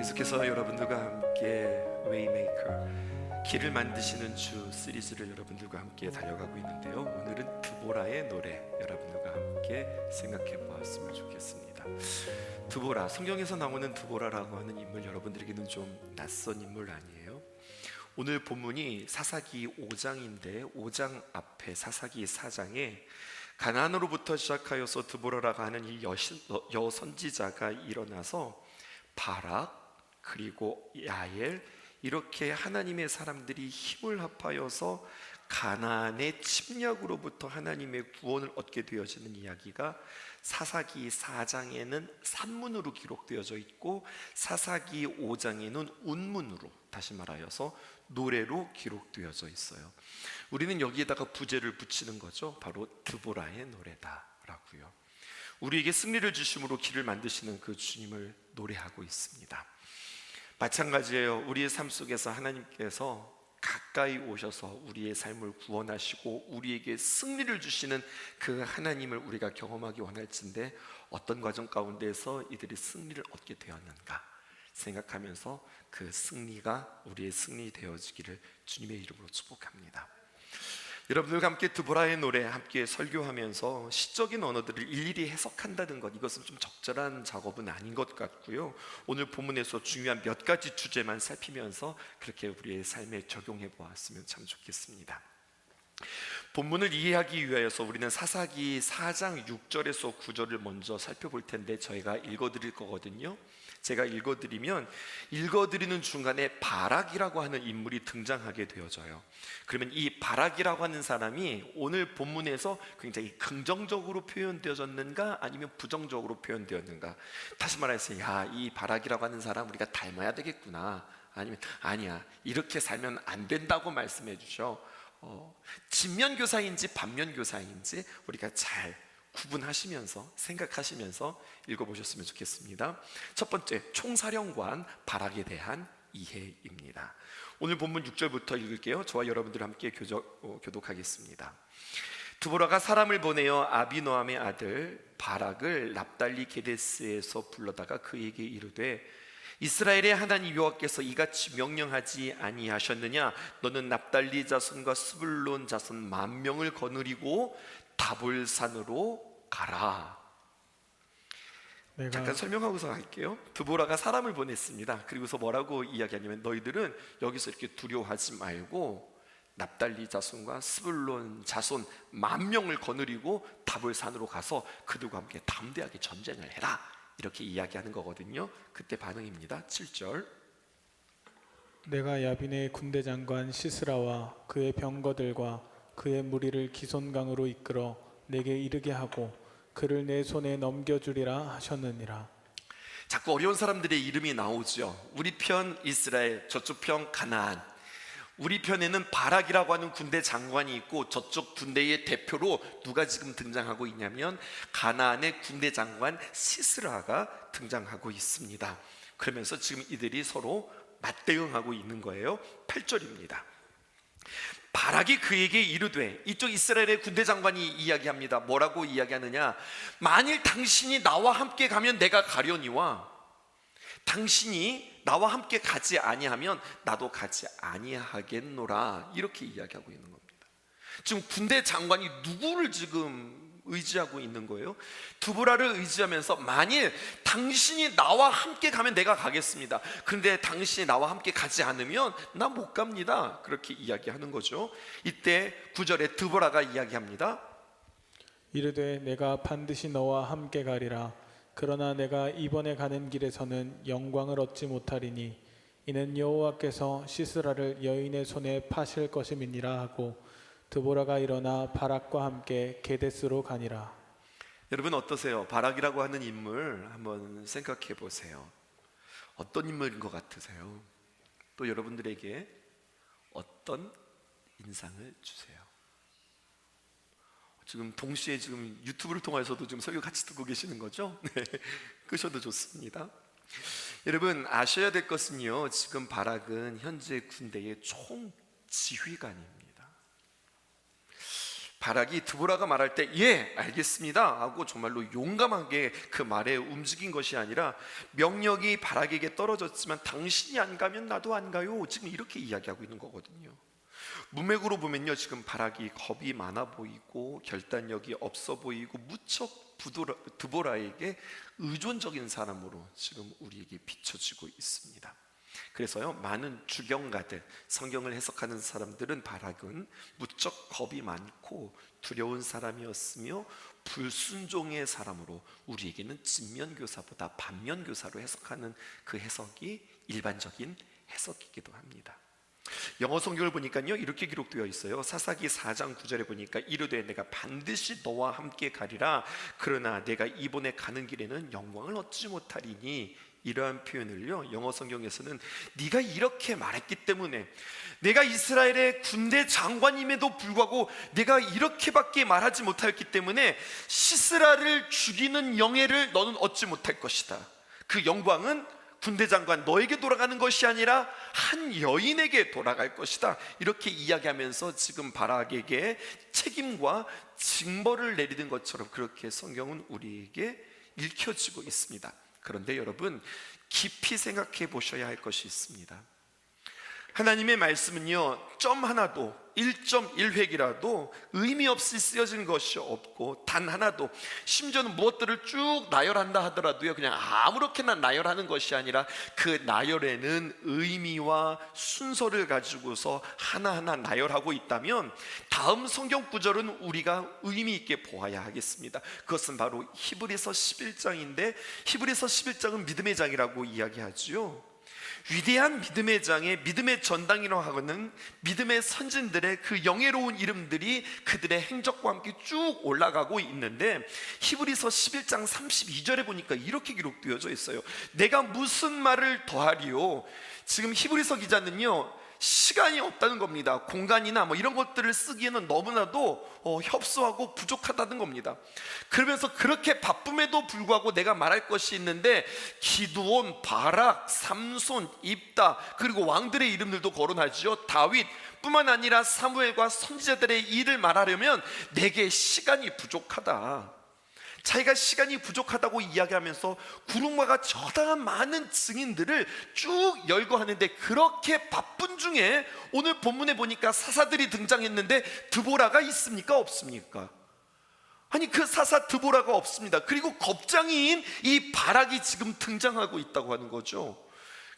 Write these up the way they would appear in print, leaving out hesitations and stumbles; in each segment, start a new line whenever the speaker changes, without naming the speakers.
계속해서 여러분들과 함께 웨이메이커 길을 만드시는 주 시리즈를 여러분들과 함께 달려가고 있는데요, 오늘은 드보라의 노래 여러분들과 함께 생각해 보았으면 좋겠습니다. 드보라, 성경에서 나오는 드보라라고 하는 인물, 여러분들에게는 좀 낯선 인물 아니에요? 오늘 본문이 사사기 5장인데 5장 앞에 사사기 4장에 가나안으로부터 시작하여서 드보라라고 하는 이 여선지자가 일어나서 바락 그리고 야엘, 이렇게 하나님의 사람들이 힘을 합하여서 가나안의 침략으로부터 하나님의 구원을 얻게 되어지는 이야기가 사사기 4장에는 산문으로 기록되어져 있고 사사기 5장에는 운문으로, 다시 말하여서 노래로 기록되어져 있어요. 우리는 여기에다가 부제를 붙이는 거죠. 바로 드보라의 노래다라고요. 우리에게 승리를 주심으로 길을 만드시는 그 주님을 노래하고 있습니다. 마찬가지예요. 우리의 삶 속에서 하나님께서 가까이 오셔서 우리의 삶을 구원하시고 우리에게 승리를 주시는 그 하나님을 우리가 경험하기 원할진데, 어떤 과정 가운데서 이들이 승리를 얻게 되었는가 생각하면서 그 승리가 우리의 승리 되어지기를 주님의 이름으로 축복합니다. 여러분들과 함께 드보라의 노래 함께 설교하면서 시적인 언어들을 일일이 해석한다는 것, 이것은 좀 적절한 작업은 아닌 것 같고요. 오늘 본문에서 중요한 몇 가지 주제만 살피면서 그렇게 우리의 삶에 적용해 보았으면 참 좋겠습니다. 본문을 이해하기 위하여서 우리는 사사기 4장 6절에서 9절을 먼저 살펴볼 텐데 저희가 읽어드릴 거거든요. 제가 읽어드리면 읽어드리는 중간에 바락이라고 하는 인물이 등장하게 되어져요. 그러면 이 바락이라고 하는 사람이 오늘 본문에서 굉장히 긍정적으로 표현되어졌는가 아니면 부정적으로 표현되었는가, 다시 말해서 이 바락이라고 하는 사람 우리가 닮아야 되겠구나, 아니면 아니야 이렇게 살면 안 된다고 말씀해 주셔. 진면교사인지 반면교사인지 우리가 잘 구분하시면서 생각하시면서 읽어보셨으면 좋겠습니다. 첫 번째, 총사령관 바락에 대한 이해입니다. 오늘 본문 6절부터 읽을게요. 저와 여러분들 함께 교독하겠습니다. 드보라가 사람을 보내어 아비노함의 아들 바락을 납달리 게데스에서 불러다가 그에게 이르되, 이스라엘의 하나님 여호와께서 이같이 명령하지 아니하셨느냐? 너는 납달리 자손과 스불론 자손 10,000명을 거느리고 다볼산으로 가라. 잠깐 설명하고서 갈게요. 드보라가 사람을 보냈습니다. 그리고서 뭐라고 이야기하냐면, 너희들은 여기서 이렇게 두려워하지 말고 납달리 자손과 스불론 자손 10,000명을 거느리고 다볼산으로 가서 그들과 함께 담대하게 전쟁을 해라, 이렇게 이야기하는 거거든요. 그때 반응입니다. 7절.
내가 야빈의 군대 장관 시스라와 그의 병거들과 그의 무리를 기손강으로 이끌어 내게 이르게 하고 그를 내 손에 넘겨주리라 하셨느니라.
자꾸 어려운 사람들의 이름이 나오죠. 우리 편 이스라엘, 저쪽 편 가나안. 우리 편에는 바락이라고 하는 군대 장관이 있고 저쪽 군대의 대표로 누가 지금 등장하고 있냐면 가나안의 군대 장관 시스라가 등장하고 있습니다. 그러면서 지금 이들이 서로 맞대응하고 있는 거예요. 8절입니다. 바락이 그에게 이르되, 이쪽 이스라엘의 군대 장관이 이야기합니다. 뭐라고 이야기하느냐? 만일 당신이 나와 함께 가면 내가 가려니와 당신이 나와 함께 가지 아니하면 나도 가지 아니하겠노라, 이렇게 이야기하고 있는 겁니다. 지금 군대 장관이 누구를 지금 의지하고 있는 거예요? 드보라를 의지하면서 만일 당신이 나와 함께 가면 내가 가겠습니다. 그런데 당신이 나와 함께 가지 않으면 나 못 갑니다, 그렇게 이야기하는 거죠. 이때 9절에 드보라가 이야기합니다.
이르되 내가 반드시 너와 함께 가리라. 그러나 내가 이번에 가는 길에서는 영광을 얻지 못하리니 이는 여호와께서 시스라를 여인의 손에 파실 것임이니라 하고 드보라가 일어나 바락과 함께 게데스로 가니라.
여러분 어떠세요? 바락이라고 하는 인물 한번 생각해 보세요. 어떤 인물인 것 같으세요? 또 여러분들에게 어떤 인상을 주세요? 지금 동시에 지금 유튜브를 통해서도 지금 설교 같이 듣고 계시는 거죠? 네, 끄셔도 좋습니다. 여러분 아셔야 될 것은요, 지금 바락은 현재 군대의 총지휘관입니다. 바락이 드보라가 말할 때 예 알겠습니다 하고 정말로 용감하게 그 말에 움직인 것이 아니라 명령이 바락에게 떨어졌지만 당신이 안 가면 나도 안 가요, 지금 이렇게 이야기하고 있는 거거든요. 문맥으로 보면요, 지금 바락이 겁이 많아 보이고 결단력이 없어 보이고 무척 드보라에게 의존적인 사람으로 지금 우리에게 비춰지고 있습니다. 그래서요, 많은 주경가들, 성경을 해석하는 사람들은 바락은 무척 겁이 많고 두려운 사람이었으며 불순종의 사람으로 우리에게는 진면교사보다 반면교사로 해석하는 그 해석이 일반적인 해석이기도 합니다. 영어 성경을 보니까요, 이렇게 기록되어 있어요. 사사기 4장 9절에 보니까 이르되 내가 반드시 너와 함께 가리라, 그러나 내가 이번에 가는 길에는 영광을 얻지 못하리니, 이러한 표현을요, 영어 성경에서는 네가 이렇게 말했기 때문에, 내가 이스라엘의 군대 장관임에도 불구하고 내가 이렇게밖에 말하지 못하였기 때문에 시스라를 죽이는 영예를 너는 얻지 못할 것이다. 그 영광은 군대 장관 너에게 돌아가는 것이 아니라 한 여인에게 돌아갈 것이다, 이렇게 이야기하면서 지금 바락에게 책임과 징벌을 내리는 것처럼 그렇게 성경은 우리에게 읽혀지고 있습니다. 그런데 여러분, 깊이 생각해 보셔야 할 것이 있습니다. 하나님의 말씀은요, 점 하나도 1.1획이라도 의미 없이 쓰여진 것이 없고, 단 하나도, 심지어는 무엇들을 쭉 나열한다 하더라도요, 그냥 아무렇게나 나열하는 것이 아니라 그 나열에는 의미와 순서를 가지고서 하나하나 나열하고 있다면 다음 성경 구절은 우리가 의미 있게 보아야 하겠습니다. 그것은 바로 히브리서 11장인데, 히브리서 11장은 믿음의 장이라고 이야기하지요. 위대한 믿음의 장에 믿음의 전당이라고 하고는 믿음의 선진들의 그 영예로운 이름들이 그들의 행적과 함께 쭉 올라가고 있는데, 히브리서 11장 32절에 보니까 이렇게 기록되어져 있어요. 내가 무슨 말을 더하리요? 지금 히브리서 기자는요, 시간이 없다는 겁니다. 공간이나 뭐 이런 것들을 쓰기에는 너무나도 협소하고 부족하다는 겁니다. 그러면서 그렇게 바쁨에도 불구하고 내가 말할 것이 있는데, 기드온, 바락, 삼손, 입다, 그리고 왕들의 이름들도 거론하죠. 다윗 뿐만 아니라 사무엘과 선지자들의 일을 말하려면 내게 시간이 부족하다. 자기가 시간이 부족하다고 이야기하면서 구름과가 저당한 많은 증인들을 쭉 열거하는데, 그렇게 바쁜 중에 오늘 본문에 보니까 사사들이 등장했는데 드보라가 있습니까? 없습니까? 아니, 그 사사 드보라가 없습니다. 그리고 겁장이인 이 바락이 지금 등장하고 있다고 하는 거죠.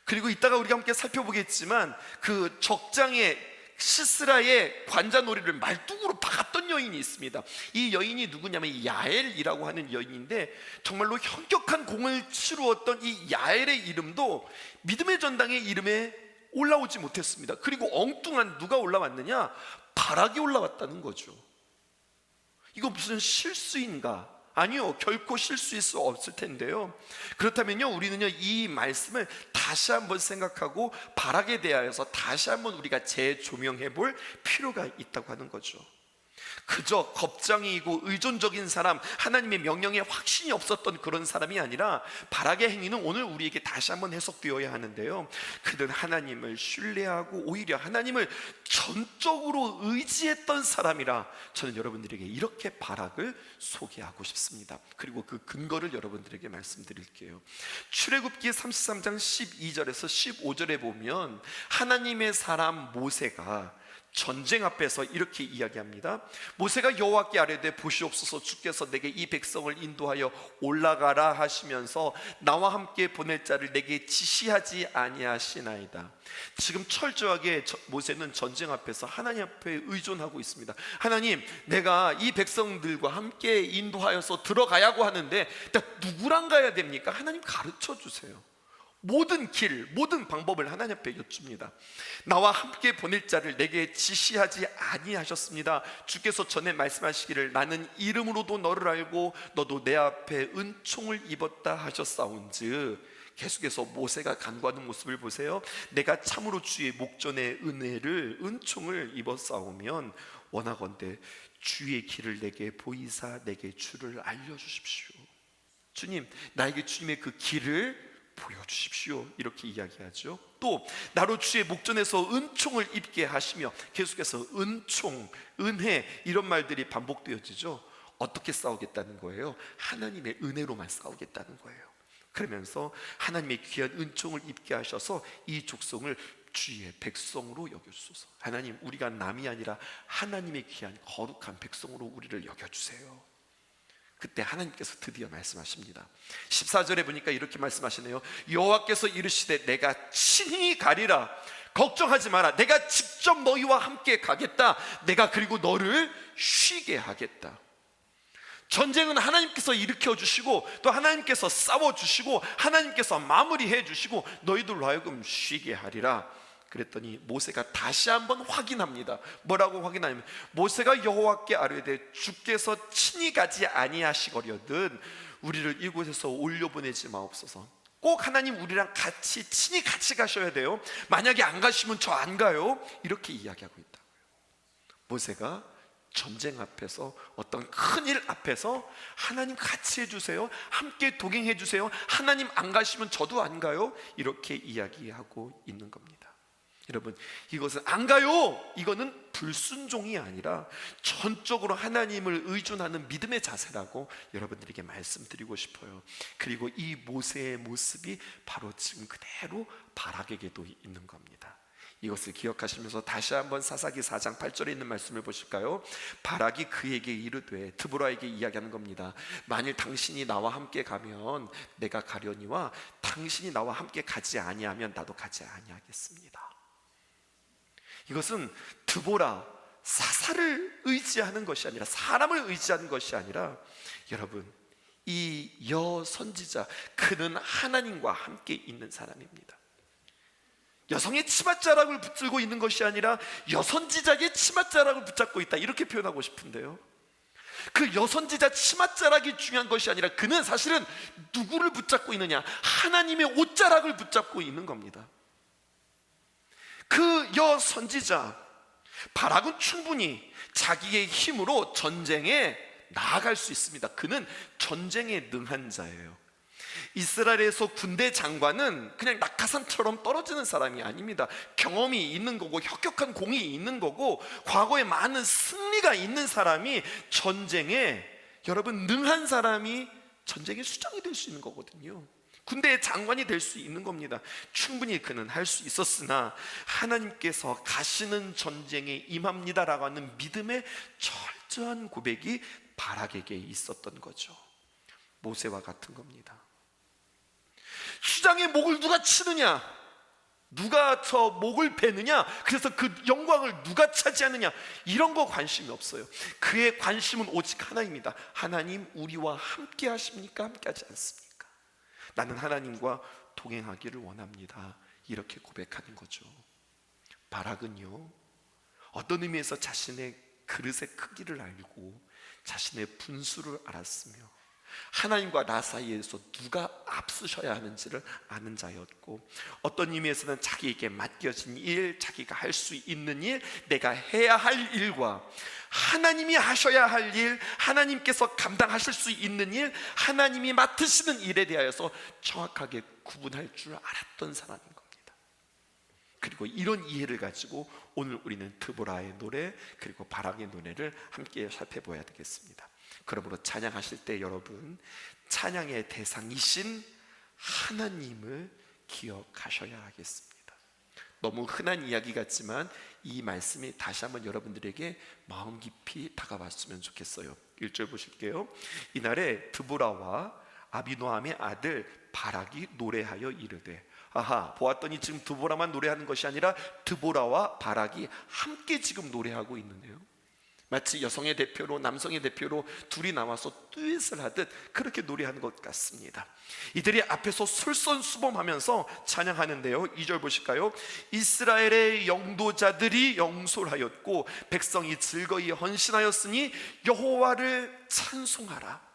그리고 이따가 우리가 함께 살펴보겠지만 그 적장의 시스라의 관자놀이를 말뚝으로 박았던 여인이 있습니다. 이 여인이 누구냐면 야엘이라고 하는 여인인데, 정말로 현격한 공을 치루었던 이 야엘의 이름도 믿음의 전당의 이름에 올라오지 못했습니다. 그리고 엉뚱한 누가 올라왔느냐? 바락이 올라왔다는 거죠. 이거 무슨 실수인가? 아니요, 결코 실수일 수 없을 텐데요. 그렇다면요, 우리는요, 이 말씀을 다시 한번 생각하고 바락에 대하여서 다시 한번 우리가 재조명해 볼 필요가 있다고 하는 거죠. 그저 겁장이고 의존적인 사람, 하나님의 명령에 확신이 없었던 그런 사람이 아니라, 바락의 행위는 오늘 우리에게 다시 한번 해석되어야 하는데요, 그는 하나님을 신뢰하고 오히려 하나님을 전적으로 의지했던 사람이라 저는 여러분들에게 이렇게 바락을 소개하고 싶습니다. 그리고 그 근거를 여러분들에게 말씀드릴게요. 출애굽기 33장 12절에서 15절에 보면 하나님의 사람 모세가 전쟁 앞에서 이렇게 이야기합니다. 모세가 여호와께 아뢰되 보시옵소서, 주께서 내게 이 백성을 인도하여 올라가라 하시면서 나와 함께 보낼 자를 내게 지시하지 아니하시나이다. 지금 철저하게 모세는 전쟁 앞에서 하나님 앞에 의존하고 있습니다. 하나님, 내가 이 백성들과 함께 인도하여서 들어가야고 하는데 누구랑 가야 됩니까? 하나님 가르쳐 주세요. 모든 길, 모든 방법을 하나님 앞에 여쭙니다. 나와 함께 보낼 자를 내게 지시하지 아니하셨습니다. 주께서 전에 말씀하시기를 나는 이름으로도 너를 알고 너도 내 앞에 은총을 입었다 하셨사온즉, 계속해서 모세가 간구하는 모습을 보세요. 내가 참으로 주의 목전에 은총을 입었사오면 원하건대 주의 길을 내게 보이사 내게 주를 알려주십시오. 주님, 나에게 주님의 그 길을 보여주십시오. 이렇게 이야기하죠. 또 나로 주의 목전에서 은총을 입게 하시며, 계속해서 은총, 은혜 이런 말들이 반복되어지죠. 어떻게 싸우겠다는 거예요? 하나님의 은혜로만 싸우겠다는 거예요. 그러면서 하나님의 귀한 은총을 입게 하셔서 이 족속을 주의 백성으로 여겨주소서. 하나님, 우리가 남이 아니라 하나님의 귀한 거룩한 백성으로 우리를 여겨주세요. 그때 하나님께서 드디어 말씀하십니다. 14절에 보니까 이렇게 말씀하시네요. 여호와께서 이르시되 내가 친히 가리라. 걱정하지 마라. 내가 직접 너희와 함께 가겠다. 내가 그리고 너를 쉬게 하겠다. 전쟁은 하나님께서 일으켜 주시고, 또 하나님께서 싸워 주시고, 하나님께서 마무리해 주시고, 너희들로 하여금 쉬게 하리라. 그랬더니 모세가 다시 한번 확인합니다. 뭐라고 확인하냐면, 모세가 여호와께 아뢰되 주께서 친히 가지 아니하시거려든 우리를 이곳에서 올려보내지 마옵소서. 꼭 하나님 우리랑 같이 친히 같이 가셔야 돼요. 만약에 안 가시면 저 안 가요. 이렇게 이야기하고 있다고요. 모세가 전쟁 앞에서, 어떤 큰일 앞에서 하나님 같이 해주세요, 함께 동행해 주세요, 하나님 안 가시면 저도 안 가요, 이렇게 이야기하고 있는 겁니다. 여러분, 이것은 안 가요, 이거는 불순종이 아니라 전적으로 하나님을 의존하는 믿음의 자세라고 여러분들에게 말씀드리고 싶어요. 그리고 이 모세의 모습이 바로 지금 그대로 바락에게도 있는 겁니다. 이것을 기억하시면서 다시 한번 사사기 4장 8절에 있는 말씀을 보실까요? 바락이 그에게 이르되, 드보라에게 이야기하는 겁니다. 만일 당신이 나와 함께 가면 내가 가려니와 당신이 나와 함께 가지 아니하면 나도 가지 아니하겠습니다. 이것은 드보라, 사사를 의지하는 것이 아니라, 사람을 의지하는 것이 아니라, 여러분, 이 여선지자, 그는 하나님과 함께 있는 사람입니다. 여성의 치맛자락을 붙들고 있는 것이 아니라 여선지자의 치맛자락을 붙잡고 있다, 이렇게 표현하고 싶은데요, 그 여선지자 치맛자락이 중요한 것이 아니라 그는 사실은 누구를 붙잡고 있느냐? 하나님의 옷자락을 붙잡고 있는 겁니다. 그 여선지자 바락은 충분히 자기의 힘으로 전쟁에 나아갈 수 있습니다. 그는 전쟁에 능한 자예요. 이스라엘에서 군대 장관은 그냥 낙하산처럼 떨어지는 사람이 아닙니다. 경험이 있는 거고, 혁혁한 공이 있는 거고, 과거에 많은 승리가 있는 사람이 전쟁에, 여러분, 능한 사람이 전쟁의 수장이 될 수 있는 거거든요. 군대의 장관이 될 수 있는 겁니다. 충분히 그는 할 수 있었으나 하나님께서 가시는 전쟁에 임합니다라고 하는 믿음의 철저한 고백이 바락에게 있었던 거죠. 모세와 같은 겁니다. 수장의 목을 누가 치느냐, 누가 저 목을 베느냐, 그래서 그 영광을 누가 차지하느냐, 이런 거 관심이 없어요. 그의 관심은 오직 하나입니다. 하나님, 우리와 함께 하십니까? 함께 하지 않습니까? 나는 하나님과 동행하기를 원합니다. 이렇게 고백하는 거죠. 바락은요, 어떤 의미에서 자신의 그릇의 크기를 알고 자신의 분수를 알았으며 하나님과 나 사이에서 누가 앞서셔야 하는지를 아는 자였고, 어떤 의미에서는 자기에게 맡겨진 일, 자기가 할 수 있는 일, 내가 해야 할 일과 하나님이 하셔야 할 일, 하나님께서 감당하실 수 있는 일, 하나님이 맡으시는 일에 대하여서 정확하게 구분할 줄 알았던 사람인 겁니다. 그리고 이런 이해를 가지고 오늘 우리는 드보라의 노래, 그리고 바락의 노래를 함께 살펴봐야 되겠습니다. 그러므로 찬양하실 때 여러분, 찬양의 대상이신 하나님을 기억하셔야 하겠습니다. 너무 흔한 이야기 같지만 이 말씀이 다시 한번 여러분들에게 마음 깊이 다가왔으면 좋겠어요. 1절 보실게요. 이날에 드보라와 아비노함의 아들 바락이 노래하여 이르되, 아하, 보았더니 지금 드보라만 노래하는 것이 아니라 드보라와 바락이 함께 지금 노래하고 있는데요, 마치 여성의 대표로 남성의 대표로 둘이 나와서 듀엣을 하듯 그렇게 노래하는 것 같습니다. 이들이 앞에서 솔선수범하면서 찬양하는데요, 2절 보실까요? 이스라엘의 영도자들이 영솔하였고 백성이 즐거이 헌신하였으니 여호와를 찬송하라.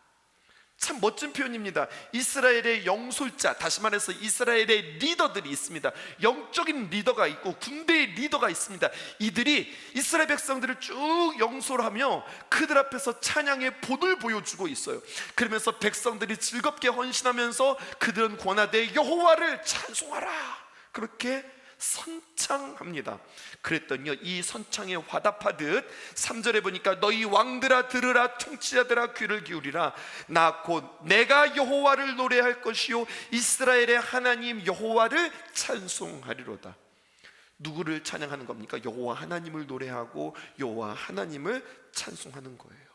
참 멋진 표현입니다. 이스라엘의 영솔자, 다시 말해서 이스라엘의 리더들이 있습니다. 영적인 리더가 있고 군대의 리더가 있습니다. 이들이 이스라엘 백성들을 쭉 영솔하며 그들 앞에서 찬양의 본을 보여주고 있어요. 그러면서 백성들이 즐겁게 헌신하면서 그들은 권하되 여호와를 찬송하라, 그렇게 선창합니다. 그랬더니요, 이 선창에 화답하듯 3절에 보니까 너희 왕들아 들으라, 통치자들아 귀를 기울이라. 나 곧 내가 여호와를 노래할 것이요 이스라엘의 하나님 여호와를 찬송하리로다. 누구를 찬양하는 겁니까? 여호와 하나님을 노래하고 여호와 하나님을 찬송하는 거예요.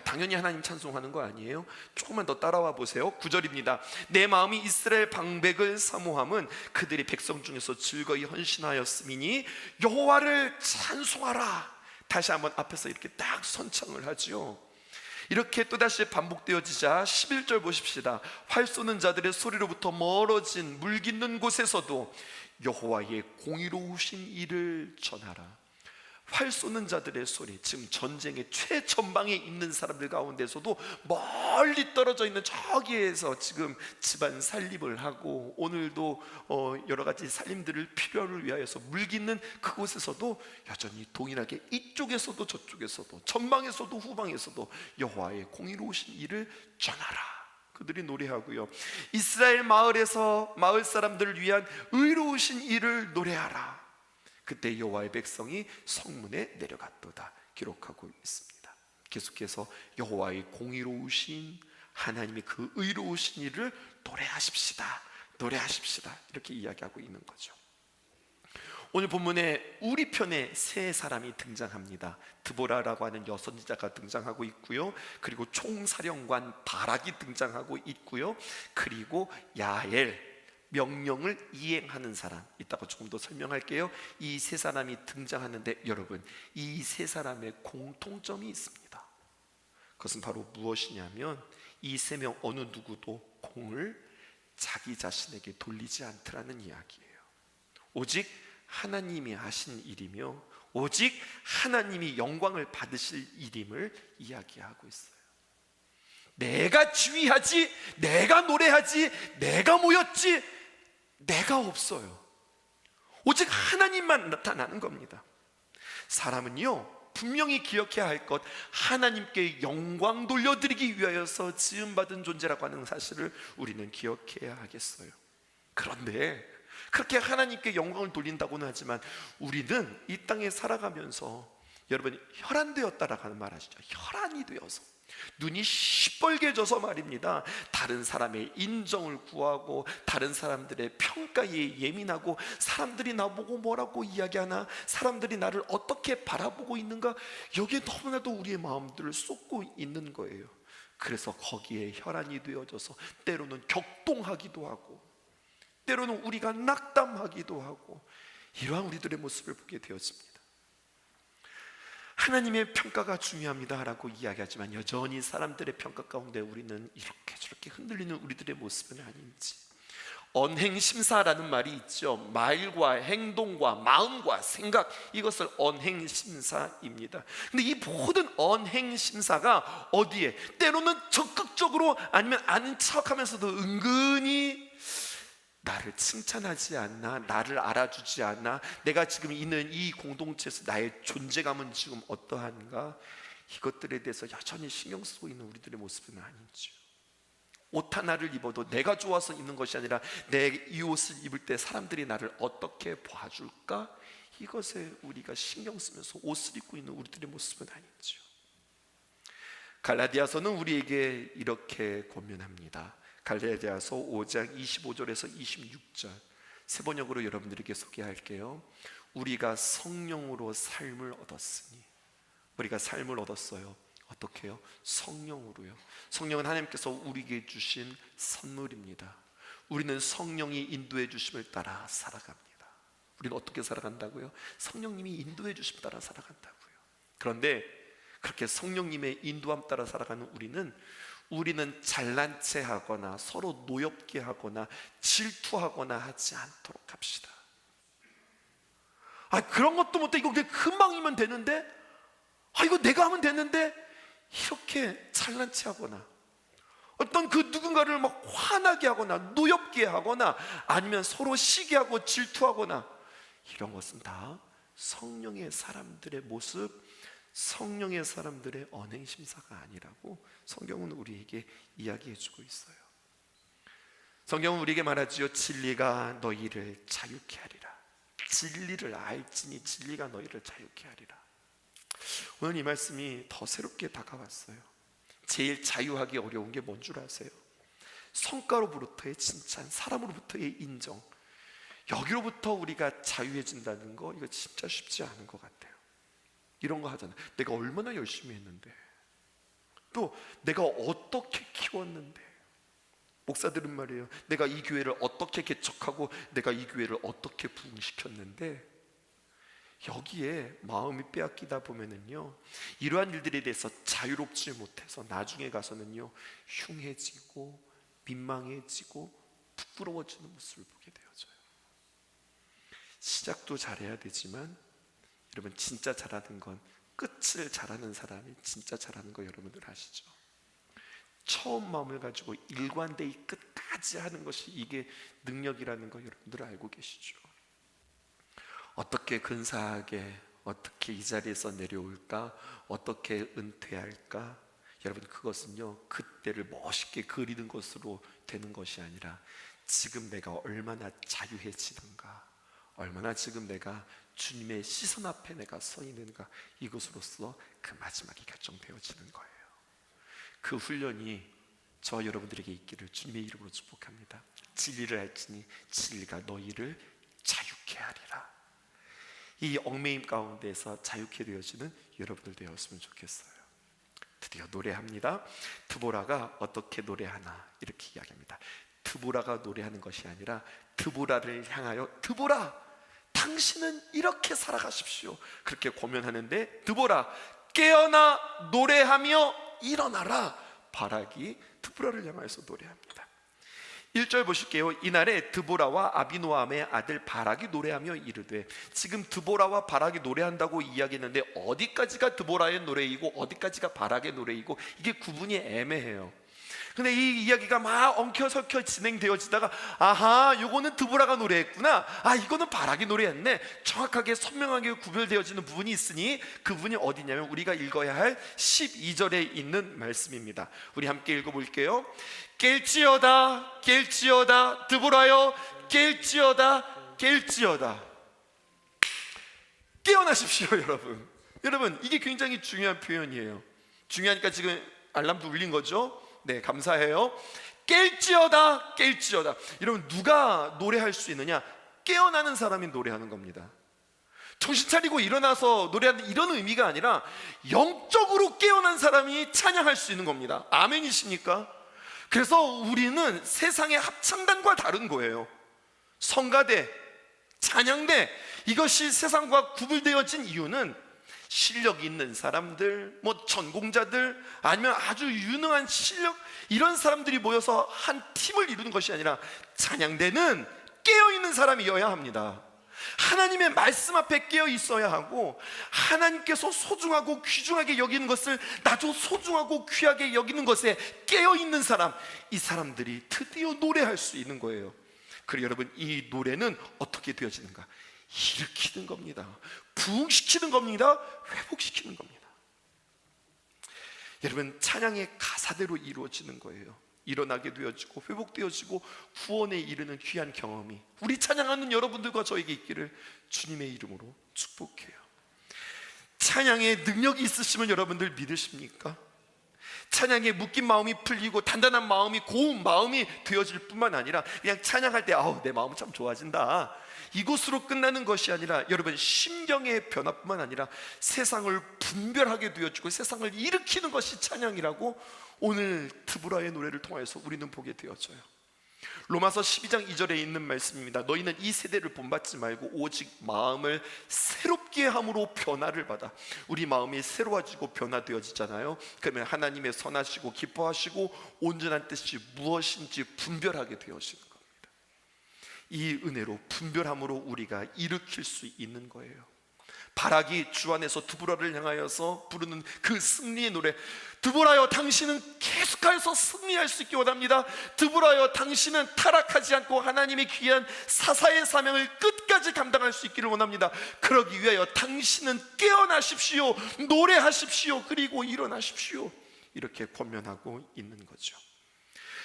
당연히 하나님 찬송하는 거 아니에요? 조금만 더 따라와 보세요. 9절입니다. 내 마음이 이스라엘 방백을 사모함은 그들이 백성 중에서 즐거이 헌신하였음이니 여호와를 찬송하라. 다시 한번 앞에서 이렇게 딱 선창을 하지요. 이렇게 또다시 반복되어지자 11절 보십시다. 활 쏘는 자들의 소리로부터 멀어진 물 깃는 곳에서도 여호와의 공의로우신 일을 전하라. 활 쏘는 자들의 소리, 지금 전쟁의 최전방에 있는 사람들 가운데서도 멀리 떨어져 있는 저기에서 지금 집안 살림을 하고 오늘도 여러 가지 살림들을 필요를 위하여서 물깃는 그곳에서도 여전히 동일하게 이쪽에서도 저쪽에서도 전방에서도 후방에서도 여호와의 공의로우신 일을 전하라. 그들이 노래하고요, 이스라엘 마을에서 마을 사람들을 위한 의로우신 일을 노래하라. 그때 여호와의 백성이 성문에 내려갔도다 기록하고 있습니다. 계속해서 여호와의 공의로우신 하나님의 그 의로우신 일을 노래하십시다, 노래하십시다, 이렇게 이야기하고 있는 거죠. 오늘 본문에 우리 편에 세 사람이 등장합니다. 드보라라고 하는 여선지자가 등장하고 있고요, 그리고 총사령관 바락이 등장하고 있고요, 그리고 야엘, 명령을 이행하는 사람, 이따가 조금 더 설명할게요. 이 세 사람이 등장하는데 여러분, 이 세 사람의 공통점이 있습니다. 그것은 바로 무엇이냐면 이 세 명 어느 누구도 공을 자기 자신에게 돌리지 않더라는 이야기예요. 오직 하나님이 하신 일이며 오직 하나님이 영광을 받으실 일임을 이야기하고 있어요. 내가 지휘하지, 내가 노래하지, 내가 모였지, 내가 없어요. 오직 하나님만 나타나는 겁니다. 사람은요, 분명히 기억해야 할 것, 하나님께 영광 돌려드리기 위하여서 지음받은 존재라고 하는 사실을 우리는 기억해야 하겠어요. 그런데 그렇게 하나님께 영광을 돌린다고는 하지만 우리는 이 땅에 살아가면서 여러분 혈안되었다라고 하는 말 아시죠? 혈안이 되어서 눈이 시뻘개져서 말입니다. 다른 사람의 인정을 구하고 다른 사람들의 평가에 예민하고 사람들이 나보고 뭐라고 이야기하나, 사람들이 나를 어떻게 바라보고 있는가, 여기에 너무나도 우리의 마음들을 쏟고 있는 거예요. 그래서 거기에 혈안이 되어져서 때로는 격동하기도 하고 때로는 우리가 낙담하기도 하고 이러한 우리들의 모습을 보게 되었습니다. 하나님의 평가가 중요합니다라고 이야기하지만 여전히 사람들의 평가 가운데 우리는 이렇게 저렇게 흔들리는 우리들의 모습은 아닌지. 언행심사라는 말이 있죠. 말과 행동과 마음과 생각, 이것을 언행심사입니다. 근데 이 모든 언행심사가 어디에, 때로는 적극적으로 아니면 아는 척하면서도 은근히 나를 칭찬하지 않나, 나를 알아주지 않나, 내가 지금 있는 이 공동체에서 나의 존재감은 지금 어떠한가, 이것들에 대해서 여전히 신경 쓰고 있는 우리들의 모습은 아니죠. 옷 하나를 입어도 내가 좋아서 입는 것이 아니라 내 이 옷을 입을 때 사람들이 나를 어떻게 봐줄까, 이것에 우리가 신경 쓰면서 옷을 입고 있는 우리들의 모습은 아니죠. 갈라디아서는 우리에게 이렇게 권면합니다. 갈라디아서 5장 25절에서 26절 세 번역으로 여러분들에게 소개할게요. 우리가 성령으로 삶을 얻었으니, 우리가 삶을 얻었어요. 어떻게 해요? 성령으로요. 성령은 하나님께서 우리에게 주신 선물입니다. 우리는 성령이 인도해 주심을 따라 살아갑니다. 우리는 어떻게 살아간다고요? 성령님이 인도해 주심 따라 살아간다고요. 그런데 그렇게 성령님의 인도함 따라 살아가는 우리는 잘난 체 하거나 서로 노엽게 하거나 질투하거나 하지 않도록 합시다. 그런 것도 못해, 이거 그냥 금방이면 되는데, 이거 내가 하면 되는데, 이렇게 잘난 체 하거나 어떤 그 누군가를 막 화나게 하거나 노엽게 하거나 아니면 서로 시기하고 질투하거나, 이런 것은 다 성령의 사람들의 모습, 성령의 사람들의 언행심사가 아니라고 성경은 우리에게 이야기해주고 있어요. 성경은 우리에게 말하지요. 진리가 너희를 자유케 하리라. 진리를 알지니 진리가 너희를 자유케 하리라. 오늘 이 말씀이 더 새롭게 다가왔어요. 제일 자유하기 어려운 게 뭔 줄 아세요? 성과로부터의 칭찬, 사람으로부터의 인정, 여기로부터 우리가 자유해진다는 거, 이거 진짜 쉽지 않은 것 같아요. 이런 거 하잖아요. 내가 얼마나 열심히 했는데, 또 내가 어떻게 키웠는데, 목사들은 말이에요, 내가 이 교회를 어떻게 개척하고 내가 이 교회를 어떻게 부흥시켰는데, 여기에 마음이 빼앗기다 보면은요, 이러한 일들에 대해서 자유롭지 못해서 나중에 가서는요 흉해지고 민망해지고 부끄러워지는 모습을 보게 되어져요. 시작도 잘해야 되지만 여러분, 진짜 잘하는 건 끝을 잘하는 사람이 진짜 잘하는 거 여러분들 아시죠? 처음 마음을 가지고 일관되이 끝까지 하는 것이 이게 능력이라는 거 여러분들 알고 계시죠? 어떻게 근사하게, 어떻게 이 자리에서 내려올까, 어떻게 은퇴할까, 여러분 그것은요 그때를 멋있게 그리는 것으로 되는 것이 아니라 지금 내가 얼마나 자유해지는가, 얼마나 지금 내가 주님의 시선 앞에 내가 서 있는가, 이것으로서 그 마지막이 결정되어지는 거예요. 그 훈련이 저와 여러분들에게 있기를 주님의 이름으로 축복합니다. 진리를 알지니 진리가 너희를 자유케 하리라. 이 얽매임 가운데서 자유케 되어지는 여러분들 되었으면 좋겠어요. 드디어 노래합니다. 드보라가 어떻게 노래하나 이렇게 이야기합니다. 드보라가 노래하는 것이 아니라 드보라를 향하여 드보라, 당신은 이렇게 살아가십시오, 그렇게 고면하는데, 드보라 깨어나 노래하며 일어나라. 바락이 드보라를 향해서 노래합니다. 1절 보실게요. 이날에 드보라와 아비노함의 아들 바락이 노래하며 이르되, 지금 드보라와 바락이 노래한다고 이야기했는데 어디까지가 드보라의 노래이고 어디까지가 바락의 노래이고 이게 구분이 애매해요. 근데 이 이야기가 막 엉켜설켜 진행되어지다가, 아하, 요거는 드보라가 노래했구나, 아, 이거는 바락이 노래했네, 정확하게 선명하게 구별되어지는 부분이 있으니 그 부분이 어디냐면 우리가 읽어야 할 12절에 있는 말씀입니다. 우리 함께 읽어볼게요. 깰지어다 깰지어다 드보라여 깰지어다 깰지어다. 깨어나십시오. 여러분 이게 굉장히 중요한 표현이에요. 중요하니까 지금 알람도 울린 거죠? 네, 감사해요. 깰지어다 깰지어다. 여러분, 누가 노래할 수 있느냐? 깨어나는 사람이 노래하는 겁니다. 정신 차리고 일어나서 노래하는 이런 의미가 아니라 영적으로 깨어난 사람이 찬양할 수 있는 겁니다. 아멘이십니까? 그래서 우리는 세상의 합창단과 다른 거예요. 성가대, 찬양대, 이것이 세상과 구분되어진 이유는 실력 있는 사람들, 전공자들, 아니면 아주 유능한 실력, 이런 사람들이 모여서 한 팀을 이루는 것이 아니라 찬양대는 깨어있는 사람이어야 합니다. 하나님의 말씀 앞에 깨어 있어야 하고, 하나님께서 소중하고 귀중하게 여기는 것을 나도 소중하고 귀하게 여기는 것에 깨어 있는 사람, 이 사람들이 드디어 노래할 수 있는 거예요. 그리고 여러분, 이 노래는 어떻게 되어지는가? 일으키는 겁니다. 부흥시키는 겁니다. 회복시키는 겁니다. 여러분, 찬양의 가사대로 이루어지는 거예요. 일어나게 되어지고 회복되어지고 구원에 이르는 귀한 경험이 우리 찬양하는 여러분들과 저에게 있기를 주님의 이름으로 축복해요. 찬양에 능력이 있으시면 여러분들 믿으십니까? 찬양에 묶인 마음이 풀리고 단단한 마음이, 고운 마음이 되어질 뿐만 아니라 그냥 찬양할 때 아우 내 마음은 참 좋아진다, 이것으로 끝나는 것이 아니라 여러분 심경의 변화뿐만 아니라 세상을 분별하게 되어지고 세상을 일으키는 것이 찬양이라고 오늘 드보라의 노래를 통해서 우리는 보게 되어져요. 로마서 12장 2절에 있는 말씀입니다. 너희는 이 세대를 본받지 말고 오직 마음을 새롭게 함으로 변화를 받아. 우리 마음이 새로워지고 변화되어지잖아요. 그러면 하나님의 선하시고 기뻐하시고 온전한 뜻이 무엇인지 분별하게 되어지는 겁니다. 이 은혜로 분별함으로 우리가 일으킬 수 있는 거예요. 바락이 주 안에서 드보라를 향하여서 부르는 그 승리의 노래, 드보라여 당신은 계속하여서 승리할 수 있게 원합니다. 드보라여 당신은 타락하지 않고 하나님의 귀한 사사의 사명을 끝까지 감당할 수 있기를 원합니다. 그러기 위하여 당신은 깨어나십시오, 노래하십시오, 그리고 일어나십시오. 이렇게 권면하고 있는 거죠.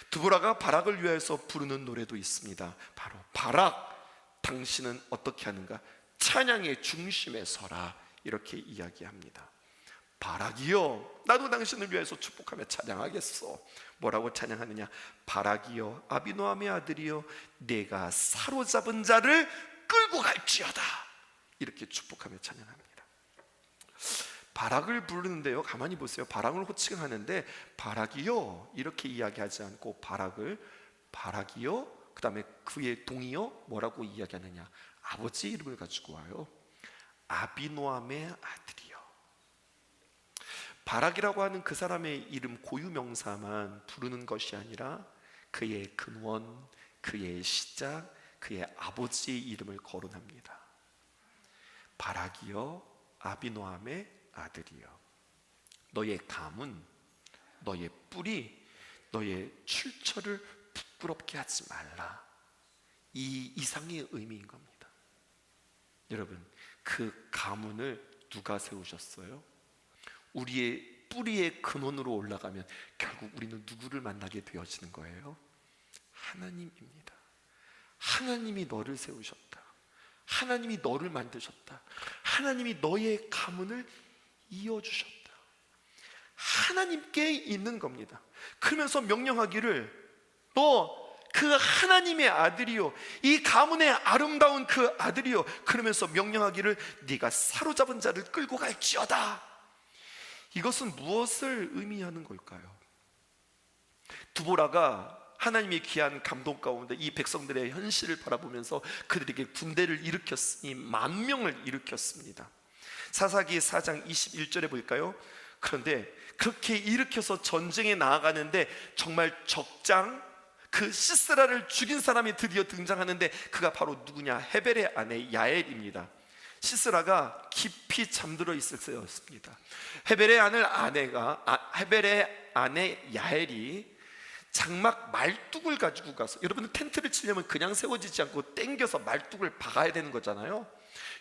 드보라가 바락을 위하여서 부르는 노래도 있습니다. 바로 바락, 당신은 어떻게 하는가? 찬양의 중심에 서라. 이렇게 이야기합니다. 바락이여, 나도 당신을 위해서 축복하며 찬양하겠어. 뭐라고 찬양하느냐? 바락이여, 아비노함의 아들이여, 내가 사로잡은 자를 끌고 갈지어다. 이렇게 축복하며 찬양합니다. 바락을 부르는데요, 가만히 보세요. 바락을 호칭하는데 바락이여 이렇게 이야기하지 않고 바락이여, 그 다음에 그의 동이여 뭐라고 이야기하느냐? 아버지 이름을 가지고 와요. 아비노함의 아들이여. 바락이라고 하는 그 사람의 이름 고유명사만 부르는 것이 아니라 그의 근원, 그의 시작, 그의 아버지의 이름을 거론합니다. 바락이여, 아비노함의 아들이여, 너의 가문, 너의 뿌리, 너의 출처를 부끄럽게 하지 말라. 이 이상의 의미인 겁니다. 여러분, 그 가문을 누가 세우셨어요? 우리의 뿌리의 근원으로 올라가면 결국 우리는 누구를 만나게 되어지는 거예요? 하나님입니다. 하나님이 너를 세우셨다. 하나님이 너를 만드셨다. 하나님이 너의 가문을 이어주셨다. 하나님께 있는 겁니다. 그러면서 명령하기를 너 그 하나님의 아들이요, 이 가문의 아름다운 그 아들이요, 그러면서 명령하기를 네가 사로잡은 자를 끌고 갈지어다. 이것은 무엇을 의미하는 걸까요? 드보라가 하나님의 귀한 감동 가운데 이 백성들의 현실을 바라보면서 그들에게 군대를 일으켰으니 10,000명을 일으켰습니다. 사사기 4장 21절에 볼까요? 그런데 그렇게 일으켜서 전쟁에 나아가는데 정말 적장, 그 시스라를 죽인 사람이 드디어 등장하는데 그가 바로 누구냐? 헤벨의 아내 야엘입니다. 시스라가 깊이 잠들어 있을 때였습니다. 헤벨의 아내 야엘이 장막 말뚝을 가지고 가서, 여러분 텐트를 치려면 그냥 세워지지 않고 땡겨서 말뚝을 박아야 되는 거잖아요.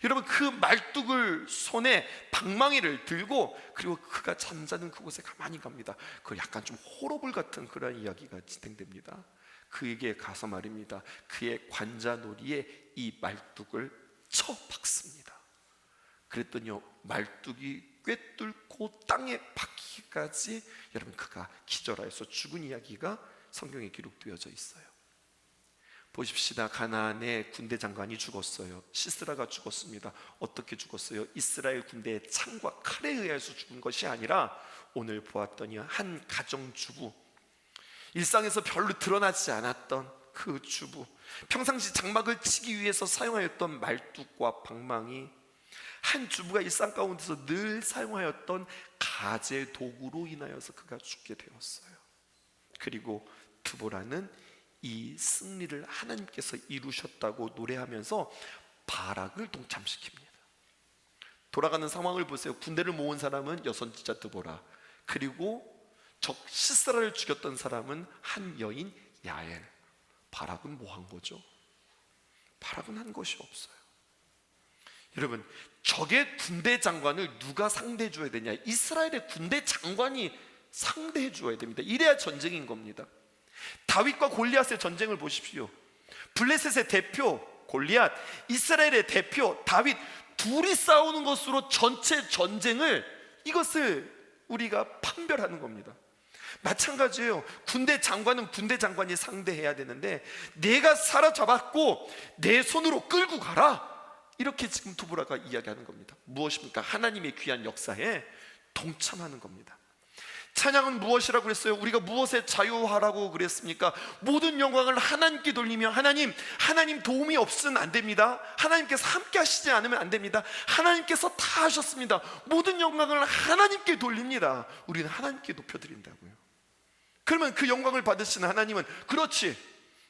여러분 그 말뚝을 손에 방망이를 들고, 그리고 그가 잠자는 그곳에 가만히 갑니다. 그 약간 좀 호러불 같은 그런 이야기가 진행됩니다. 그에게 가서 말입니다. 그의 관자놀이에 이 말뚝을 쳐 박습니다. 그랬더니요, 말뚝이 꿰뚫고 땅에 박히기까지 여러분 그가 기절하여서 죽은 이야기가 성경에 기록되어져 있어요. 보십시다. 가나안의 군대 장관이 죽었어요. 시스라가 죽었습니다. 어떻게 죽었어요? 이스라엘 군대의 창과 칼에 의해서 죽은 것이 아니라 오늘 보았더니 한 가정주부, 일상에서 별로 드러나지 않았던 그 주부, 평상시 장막을 치기 위해서 사용하였던 말뚝과 방망이, 한 주부가 일상 가운데서 늘 사용하였던 가재 도구로 인하여서 그가 죽게 되었어요. 그리고 드보라는 이 승리를 하나님께서 이루셨다고 노래하면서 바락을 동참시킵니다. 돌아가는 상황을 보세요. 군대를 모은 사람은 여선지자 드보라, 그리고 적 시스라를 죽였던 사람은 한 여인 야엘. 바락은 뭐 한 거죠? 바락은 한 것이 없어요. 여러분, 적의 군대 장관을 누가 상대해 줘야 되냐? 이스라엘의 군대 장관이 상대해 줘야 됩니다. 이래야 전쟁인 겁니다. 다윗과 골리앗의 전쟁을 보십시오. 블레셋의 대표 골리앗, 이스라엘의 대표 다윗, 둘이 싸우는 것으로 전체 전쟁을, 이것을 우리가 판별하는 겁니다. 마찬가지예요. 군대 장관은 군대 장관이 상대해야 되는데 내가 사로잡았고 내 손으로 끌고 가라, 이렇게 지금 드보라가 이야기하는 겁니다. 무엇입니까? 하나님의 귀한 역사에 동참하는 겁니다. 찬양은 무엇이라고 그랬어요? 우리가 무엇에 자유하라고 그랬습니까? 모든 영광을 하나님께 돌리며, 하나님 도움이 없으면 안 됩니다. 하나님께서 함께 하시지 않으면 안 됩니다. 하나님께서 다 하셨습니다. 모든 영광을 하나님께 돌립니다. 우리는 하나님께 높여드린다고요. 그러면 그 영광을 받으시는 하나님은, 그렇지,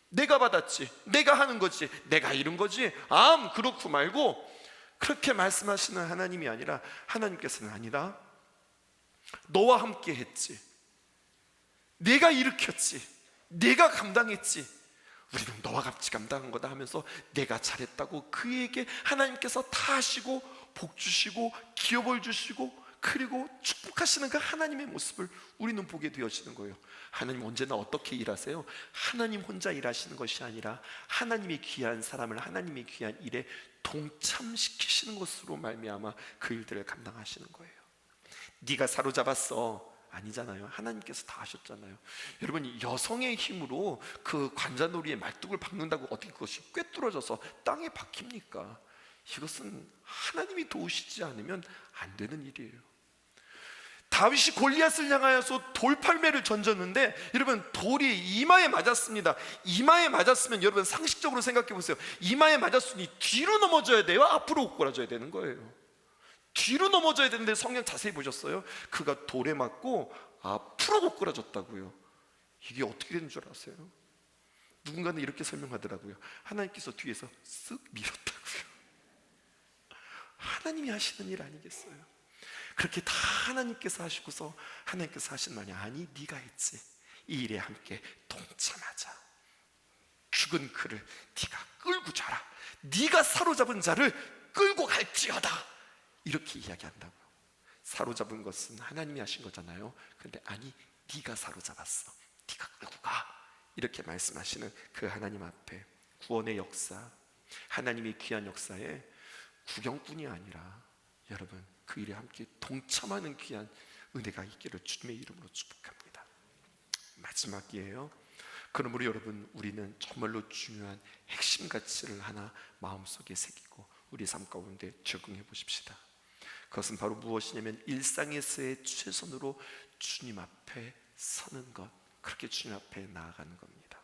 내가 받았지, 내가 하는 거지, 내가 이룬 거지, 그렇고 말고 그렇게 말씀하시는 하나님이 아니라 하나님께서는 아니다, 너와 함께 했지, 내가 일으켰지, 내가 감당했지, 우리는 너와 같이 감당한 거다 하면서 내가 잘했다고 그에게 하나님께서 다 하시고 복 주시고 기업을 주시고 그리고 축복하시는 그 하나님의 모습을 우리는 보게 되어지는 거예요. 하나님 언제나 어떻게 일하세요? 하나님 혼자 일하시는 것이 아니라 하나님의 귀한 사람을 하나님의 귀한 일에 동참시키시는 것으로 말미암아 그 일들을 감당하시는 거예요. 네가 사로잡았어, 아니잖아요. 하나님께서 다 하셨잖아요. 여러분, 여성의 힘으로 그 관자놀이의 말뚝을 박는다고 어떻게 그것이 꿰뚫어져서 땅에 박힙니까? 이것은 하나님이 도우시지 않으면 안 되는 일이에요. 다윗이 골리앗을 향하여서 돌팔매를 던졌는데 여러분, 돌이 이마에 맞았습니다. 이마에 맞았으면 여러분 상식적으로 생각해 보세요. 이마에 맞았으니 뒤로 넘어져야 돼요, 앞으로 꼬꾸라져야 되는 거예요? 뒤로 넘어져야 되는데 성경 자세히 보셨어요? 그가 돌에 맞고 앞으로 꼬꾸라졌다고요. 이게 어떻게 되는 줄 아세요? 누군가는 이렇게 설명하더라고요. 하나님께서 뒤에서 쓱 밀었다고요. 하나님이 하시는 일 아니겠어요? 그렇게 다 하나님께서 하시고서 하나님께서 하신 말이 아니, 네가 했지, 이 일에 함께 동참하자. 죽은 그를 네가 끌고 자라, 네가 사로잡은 자를 끌고 갈지어다, 이렇게 이야기한다고요. 사로잡은 것은 하나님이 하신 거잖아요. 그런데 아니, 네가 사로잡았어, 네가 끌고 가, 이렇게 말씀하시는 그 하나님 앞에 구원의 역사, 하나님의 귀한 역사에 구경꾼이 아니라 여러분 그 일에 함께 동참하는 귀한 은혜가 있기를 주님의 이름으로 축복합니다. 마지막이에요. 그러므로 여러분, 우리는 정말로 중요한 핵심 가치를 하나 마음속에 새기고 우리 삶 가운데 적용해 보십시다. 그것은 바로 무엇이냐면 일상에서의 최선으로 주님 앞에 서는 것, 그렇게 주님 앞에 나아가는 겁니다.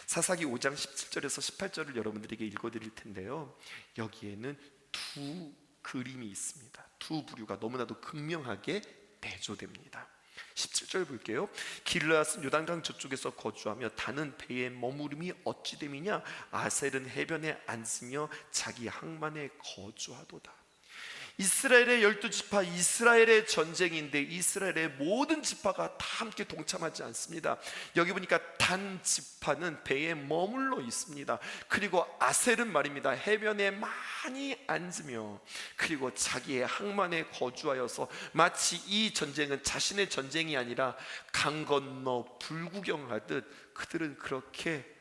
사사기 5장 17절에서 18절을 여러분들에게 읽어드릴 텐데요, 여기에는 두 그림이 있습니다. 두 부류가 너무나도 극명하게 대조됩니다. 17절 볼게요. 길르앗은 요단강 저쪽에서 거주하며 다는 배에 머무름이 어찌 됨이냐, 아셀은 해변에 앉으며 자기 항만에 거주하도다. 이스라엘의 12지파, 이스라엘의 전쟁인데 이스라엘의 모든 지파가 다 함께 동참하지 않습니다. 여기 보니까 단 지파는 배에 머물러 있습니다. 그리고 아셀은 말입니다, 해변에 많이 앉으며 그리고 자기의 항만에 거주하여서 마치 이 전쟁은 자신의 전쟁이 아니라 강 건너 불구경하듯 그들은 그렇게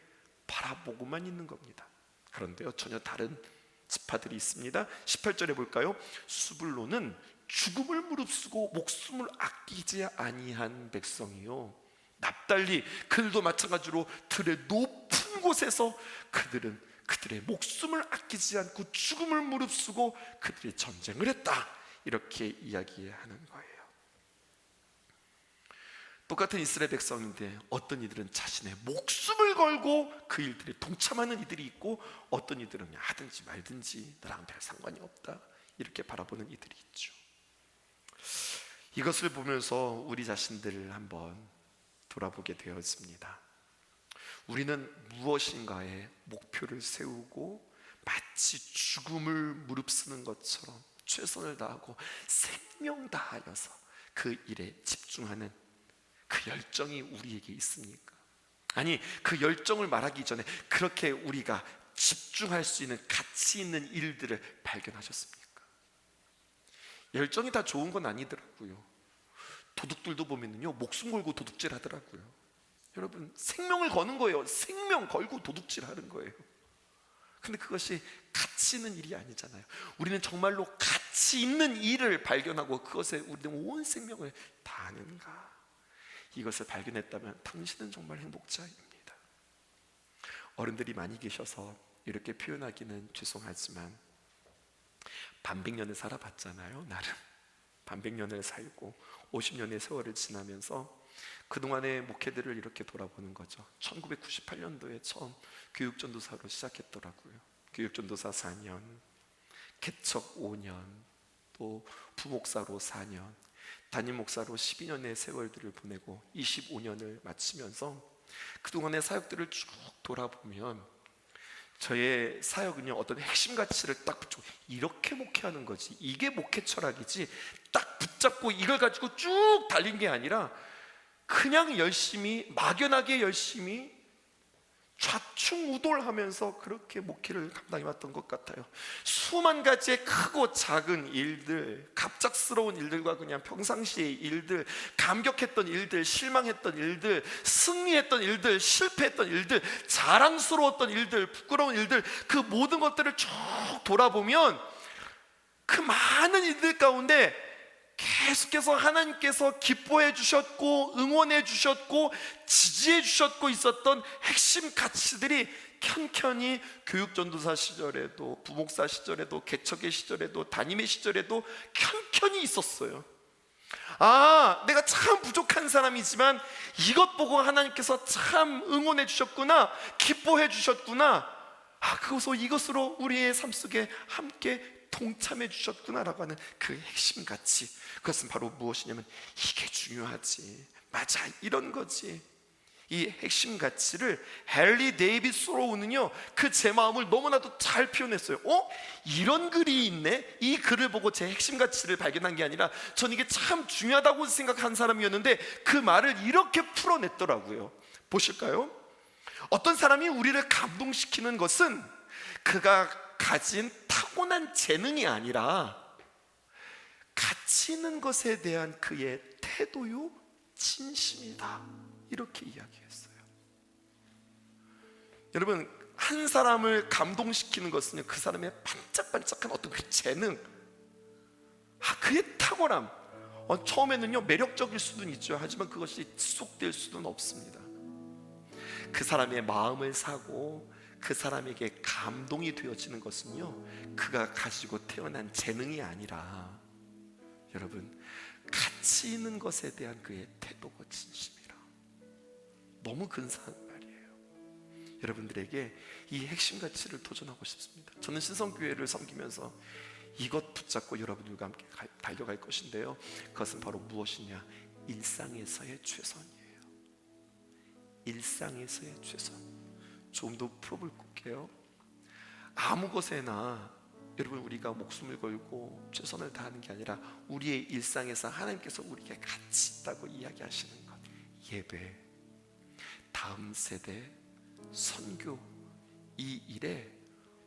바라보고만 있는 겁니다. 그런데요, 전혀 다른 지파들이 있습니다. 18절에 볼까요? 수불론은 죽음을 무릅쓰고 목숨을 아끼지 아니한 백성이요, 납달리 그들도 마찬가지로 들의 높은 곳에서 그들은 그들의 목숨을 아끼지 않고 죽음을 무릅쓰고 그들이 전쟁을 했다, 이렇게 이야기하는 거예요. 똑같은 이스라엘 백성인데 어떤 이들은 자신의 목숨을 걸고 그 일들에 동참하는 이들이 있고 어떤 이들은 그냥 하든지 말든지 나랑 별 상관이 없다, 이렇게 바라보는 이들이 있죠. 이것을 보면서 우리 자신들을 한번 돌아보게 되었습니다. 우리는 무엇인가에 목표를 세우고 마치 죽음을 무릅쓰는 것처럼 최선을 다하고 생명 다하여서 그 일에 집중하는 그 열정이 우리에게 있습니까? 아니, 그 열정을 말하기 전에 그렇게 우리가 집중할 수 있는 가치 있는 일들을 발견하셨습니까? 열정이 다 좋은 건 아니더라고요. 도둑들도 보면요, 목숨 걸고 도둑질 하더라고요. 여러분, 생명을 거는 거예요. 생명 걸고 도둑질 하는 거예요. 근데 그것이 가치 있는 일이 아니잖아요. 우리는 정말로 가치 있는 일을 발견하고 그것에 우리는 온 생명을 다하는가, 이것을 발견했다면 당신은 정말 행복자입니다. 어른들이 많이 계셔서 이렇게 표현하기는 죄송하지만 반백년을 살아봤잖아요. 나름 반백년을 살고 50년의 세월을 지나면서 그동안의 목회들을 이렇게 돌아보는 거죠. 1998년도에 처음 교육전도사로 시작했더라고요. 교육전도사 4년, 개척 5년, 또 부목사로 4년, 담임 목사로 12년의 세월들을 보내고 25년을 마치면서 그동안의 사역들을 쭉 돌아보면 저의 사역은요, 어떤 핵심 가치를 딱 붙잡고 이렇게 목회하는 거지, 이게 목회 철학이지, 딱 붙잡고 이걸 가지고 쭉 달린 게 아니라 그냥 열심히, 막연하게 열심히 좌충우돌하면서 그렇게 목회를 감당해왔던 것 같아요. 수만 가지의 크고 작은 일들, 갑작스러운 일들과 그냥 평상시의 일들, 감격했던 일들, 실망했던 일들, 승리했던 일들, 실패했던 일들, 자랑스러웠던 일들, 부끄러운 일들, 그 모든 것들을 쭉 돌아보면 그 많은 일들 가운데 계속해서 하나님께서 기뻐해 주셨고 응원해 주셨고 지지해 주셨고 있었던 핵심 가치들이 켠켠이 교육전도사 시절에도, 부목사 시절에도, 개척의 시절에도, 담임의 시절에도 켠켠이 있었어요. 아, 내가 참 부족한 사람이지만 이것 보고 하나님께서 참 응원해 주셨구나, 기뻐해 주셨구나, 아, 이것으로 우리의 삶 속에 함께 동참해 주셨구나라고 하는 그 핵심 가치, 그것은 바로 무엇이냐면 이게 중요하지, 맞아, 이런 거지. 이 핵심 가치를 헨리 데이빗 소로우는요, 그 제 마음을 너무나도 잘 표현했어요. 이런 글이 있네? 이 글을 보고 제 핵심 가치를 발견한 게 아니라 전 이게 참 중요하다고 생각한 사람이었는데 그 말을 이렇게 풀어냈더라고요. 보실까요? 어떤 사람이 우리를 감동시키는 것은 그가 가진 타고난 재능이 아니라 가치 있는 것에 대한 그의 태도요, 진심이다, 이렇게 이야기했어요. 여러분, 한 사람을 감동시키는 것은요, 그 사람의 반짝반짝한 어떤 그 재능, 그의 탁월함. 처음에는요 매력적일 수는 있죠. 하지만 그것이 지속될 수는 없습니다. 그 사람의 마음을 사고 그 사람에게 감동이 되어지는 것은요, 그가 가지고 태어난 재능이 아니라, 여러분, 가치 있는 것에 대한 그의 태도가 진심이라. 너무 근사한 말이에요. 여러분들에게 이 핵심 가치를 도전하고 싶습니다. 저는 신성교회를 섬기면서 이것 붙잡고 여러분들과 함께 달려갈 것인데요, 그것은 바로 무엇이냐? 일상에서의 최선이에요. 일상에서의 최선. 좀 더 풀어볼게요. 아무 것에나 여러분, 우리가 목숨을 걸고 최선을 다하는 게 아니라 우리의 일상에서 하나님께서 우리에게 가치 있다고 이야기하시는 것, 예배, 다음 세대, 선교, 이 일에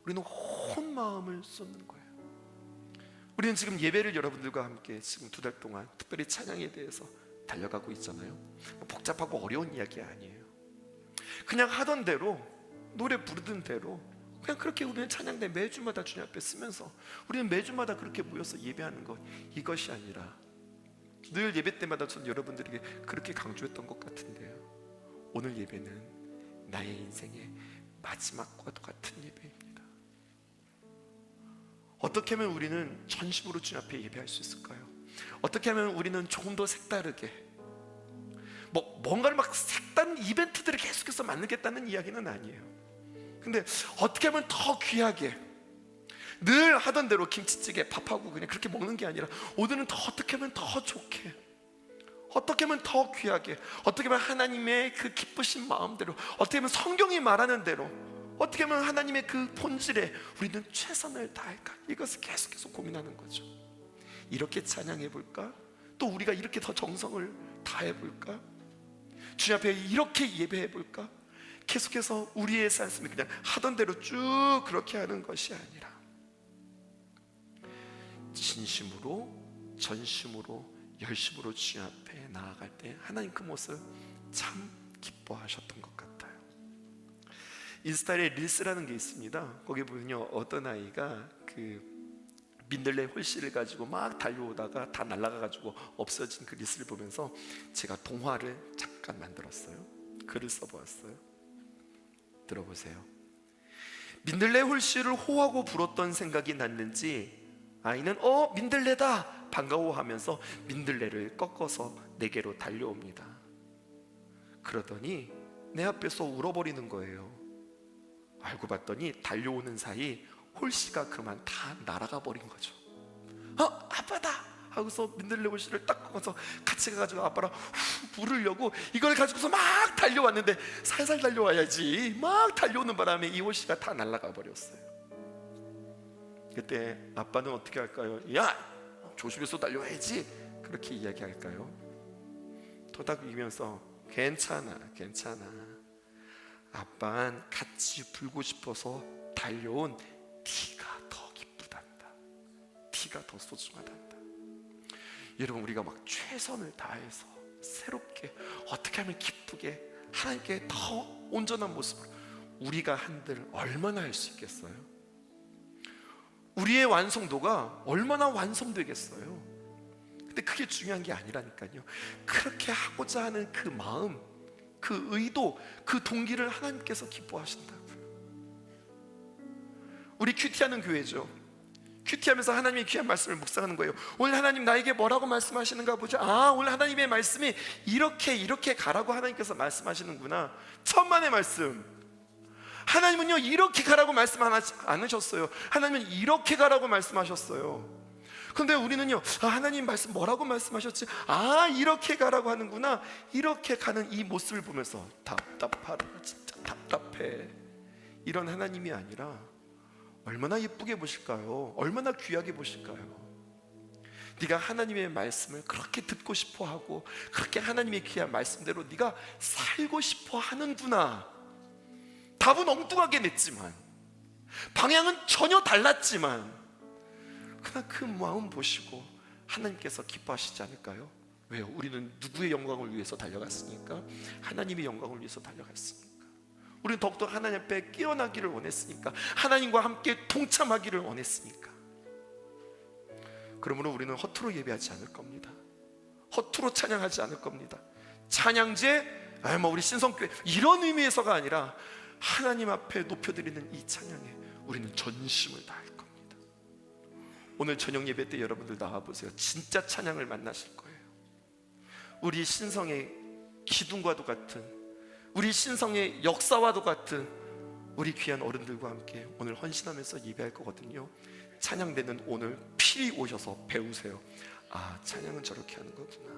우리는 온 마음을 쏟는 거예요. 우리는 지금 예배를 여러분들과 함께 지금 2달 동안 특별히 찬양에 대해서 달려가고 있잖아요. 복잡하고 어려운 이야기 아니에요. 그냥 하던 대로, 노래 부르던 대로 그냥 그렇게 우리는 찬양대 매주마다 주님 앞에 쓰면서 우리는 매주마다 그렇게 모여서 예배하는 것, 이것이 아니라 늘 예배 때마다 전 여러분들에게 그렇게 강조했던 것 같은데요, 오늘 예배는 나의 인생의 마지막과도 같은 예배입니다. 어떻게 하면 우리는 전심으로 주님 앞에 예배할 수 있을까요? 어떻게 하면 우리는 조금 더 색다르게, 뭔가를 막 색다른 이벤트들을 계속해서 만들겠다는 이야기는 아니에요. 근데 어떻게 하면 더 귀하게, 늘 하던 대로 김치찌개 밥하고 그냥 그렇게 먹는 게 아니라 오늘은 더 어떻게 하면 더 좋게, 어떻게 하면 더 귀하게, 어떻게 하면 하나님의 그 기쁘신 마음대로, 어떻게 하면 성경이 말하는 대로, 어떻게 하면 하나님의 그 본질에 우리는 최선을 다할까, 이것을 계속해서 고민하는 거죠. 이렇게 찬양해볼까? 또 우리가 이렇게 더 정성을 다해볼까? 주님 앞에 이렇게 예배해볼까? 계속해서 우리의 삶을 그냥 하던 대로 쭉 그렇게 하는 것이 아니라 진심으로, 전심으로, 열심으로 주님 앞에 나아갈 때 하나님 그 모습 참 기뻐하셨던 것 같아요. 인스타에 릴스라는 게 있습니다. 거기 보면요, 어떤 아이가 그 민들레 홀씨를 가지고 막 달려오다가 다 날아가가지고 없어진 그 릴스를 보면서 제가 동화를 잠깐 만들었어요. 글을 써보았어요. 들어보세요. 민들레 홀씨를 호하고 불었던 생각이 났는지 아이는 민들레다 반가워하면서 민들레를 꺾어서 내게로 달려옵니다. 그러더니 내 앞에서 울어버리는 거예요. 알고 봤더니 달려오는 사이 홀씨가 그만 다 날아가 버린 거죠. 아빠다 하고서 민들레고시를 딱 먹어서 같이 가가지고 아빠랑 부르려고 이걸 가지고서 막 달려왔는데 살살 달려와야지 막 달려오는 바람에 이 옷이가 다 날아가 버렸어요. 그때 아빠는 어떻게 할까요? 야, 조심해서 달려와야지 그렇게 이야기할까요? 토닥이면서 괜찮아 아빠는 같이 불고 싶어서 달려온 티가 더 기쁘단다. 티가 더 소중하단다. 여러분, 우리가 막 최선을 다해서 새롭게 어떻게 하면 기쁘게 하나님께 더 온전한 모습으로 우리가 한들 얼마나 할 수 있겠어요? 우리의 완성도가 얼마나 완성되겠어요? 근데 그게 중요한 게 아니라니까요. 그렇게 하고자 하는 그 마음, 그 의도, 그 동기를 하나님께서 기뻐하신다고요. 우리 큐티하는 교회죠. 큐티하면서 하나님의 귀한 말씀을 묵상하는 거예요. 오늘 하나님 나에게 뭐라고 말씀하시는가 보자. 아, 오늘 하나님의 말씀이 이렇게 가라고 하나님께서 말씀하시는구나. 천만의 말씀. 하나님은요 이렇게 가라고 말씀 안 하셨어요. 하나님은 이렇게 가라고 말씀하셨어요. 그런데 우리는요, 아, 하나님 말씀 뭐라고 말씀하셨지? 아, 이렇게 가라고 하는구나. 이렇게 가는 이 모습을 보면서 답답하다, 진짜 답답해. 이런 하나님이 아니라 얼마나 예쁘게 보실까요? 얼마나 귀하게 보실까요? 네가 하나님의 말씀을 그렇게 듣고 싶어하고 그렇게 하나님의 귀한 말씀대로 네가 살고 싶어 하는구나. 답은 엉뚱하게 냈지만, 방향은 전혀 달랐지만, 그러나 그 마음 보시고 하나님께서 기뻐하시지 않을까요? 왜요? 우리는 누구의 영광을 위해서 달려갔으니까? 하나님의 영광을 위해서 달려갔으니까. 우리는 더욱더 하나님 앞에 깨어나기를 원했으니까, 하나님과 함께 동참하기를 원했으니까. 그러므로 우리는 허투루 예배하지 않을 겁니다. 허투루 찬양하지 않을 겁니다. 찬양제, 우리 신성교회 이런 의미에서가 아니라 하나님 앞에 높여드리는 이 찬양에 우리는 전심을 다할 겁니다. 오늘 저녁 예배 때 여러분들 나와보세요. 진짜 찬양을 만나실 거예요. 우리 신성의 기둥과도 같은, 우리 신성의 역사와도 같은 우리 귀한 어른들과 함께 오늘 헌신하면서 예배할 거거든요. 찬양되는 오늘 필히 오셔서 배우세요. 아, 찬양은 저렇게 하는 거구나.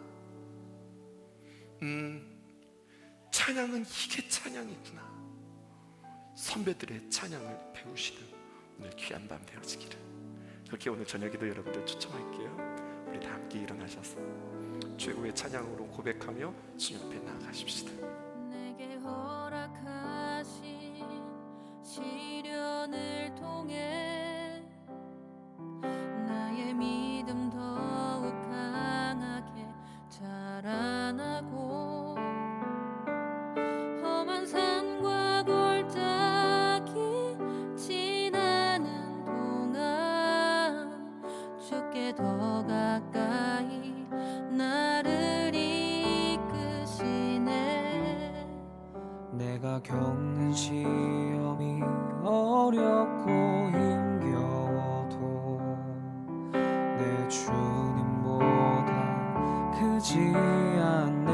찬양은 이게 찬양이구나. 선배들의 찬양을 배우시는 오늘 귀한 밤 되어지기를, 그렇게 오늘 저녁에도 여러분들 초청할게요. 우리 다 함께 일어나셔서 최고의 찬양으로 고백하며 주님 앞에 나아가십시다.
내게 허락하신 시련을 통해 나의 믿음 더욱 강하게 자라나고, 험한 산과 골짜기 지나는 동안 주께 더 가까이 나를 이끄시네.
내가 겪는 시험이 어렵고 힘겨워도 내 주님보다 크지 않네.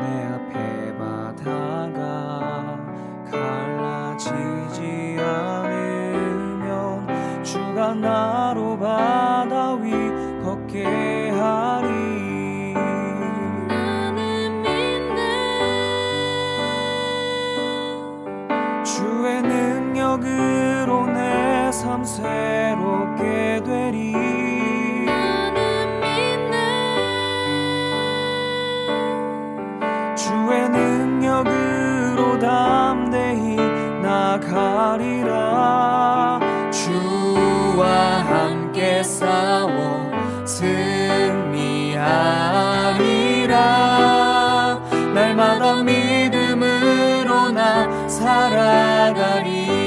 내 앞에 바다가 갈라지지 않으면 주가 나로 바다 위 걷게 하리. 주의 능력으로 내 삶 새롭게 되리.
나는 믿네.
주의 능력으로 담대히 나가리라. 주와 함께 싸워 승리하리라. 날마다 믿음으로 나 살아가리.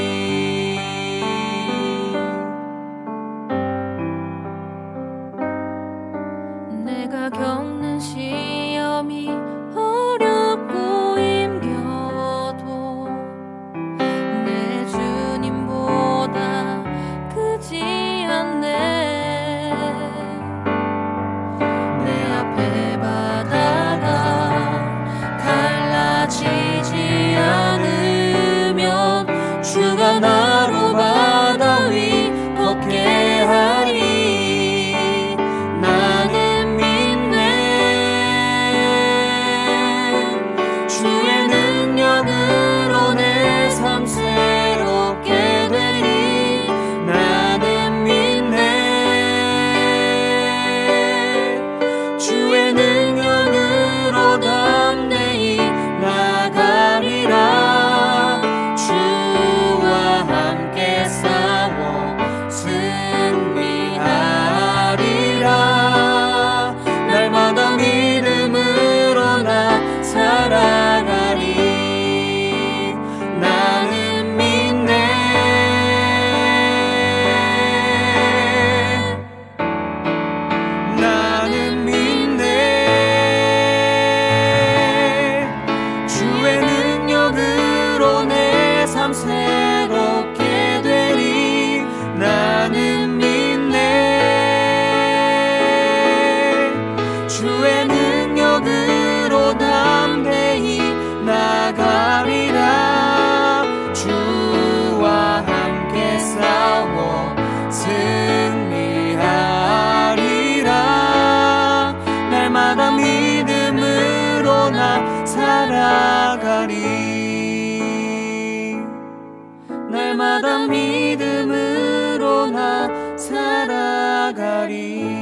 내가 겪는 시험이 어렵고 힘겨워도 내 주님보다 크지 않네. 내 앞에 바다가 갈라지지 않으면 주가 나로 바다 위 걷게 하리.
살아가리